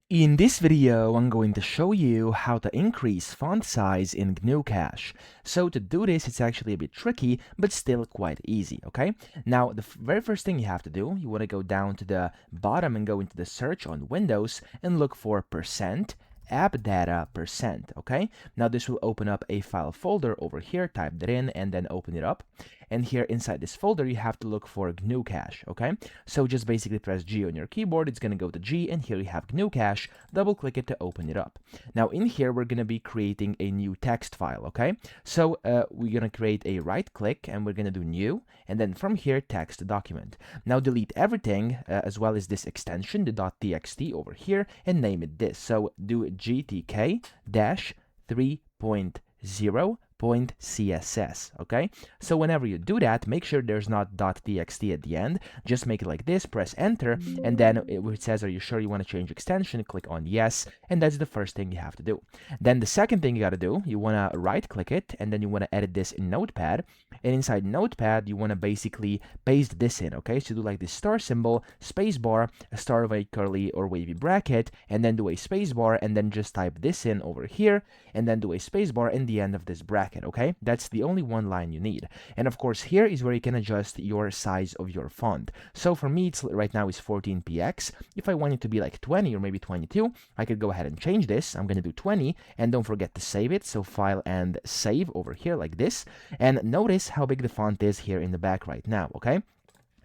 In this video, I'm going to show you how to increase font size in GnuCash. So to do this, it's actually a bit tricky, but still quite easy, okay? Now, the very first thing you have to do, you want to go down to the bottom and go into the search on Windows and look for percent app data percent, okay? Now this will open up a file folder over here, type that in and then open it up. And here inside this folder, you have to look for GnuCash, okay? So just basically press G on your keyboard, it's gonna go to G, and here you have GnuCash, double click it to open it up. Now in here, we're gonna be creating a new text file, okay? So we're gonna create a right click and we're gonna do new, and then from here, text document. Now delete everything as well as this extension, the .txt over here, and name it this. So do GTK-3.0.css, okay? So whenever you do that, make sure there's not .txt at the end. Just make it like this, press enter, and then it says, are you sure you want to change extension? Click on yes, and that's the first thing you have to do. Then the second thing you got to do, you want to right click it, and then you want to edit this in Notepad, and inside Notepad, you want to basically paste this in, okay? So do like this star symbol, space bar, a star of a curly or wavy bracket, and then do a space bar, and then just type this in over here, and then do a space bar in the end of this bracket, okay? That's the only one line you need. And of course, here is where you can adjust your size of your font. So for me, it's right now is 14px. If I want it to be like 20 or maybe 22, I could go ahead and change this. I'm going to do 20, and don't forget to save it. So file and save over here like this. And notice how big the font is here in the back right now, okay?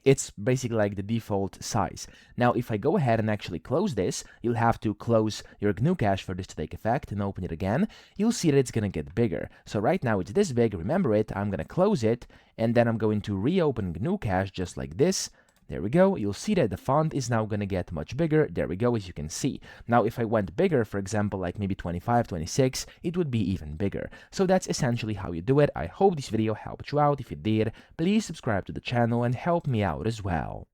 It's basically like the default size. Now, if I go ahead and actually close this, you'll have to close your GnuCash for this to take effect and open it again. You'll see that it's going to get bigger. So right now it's this big. Remember it. I'm going to close it, and then I'm going to reopen GnuCash just like this. There we go. You'll see that the font is now going to get much bigger. There we go, as you can see. Now, if I went bigger, for example, like maybe 25, 26, it would be even bigger. So that's essentially how you do it. I hope this video helped you out. If it did, please subscribe to the channel and help me out as well.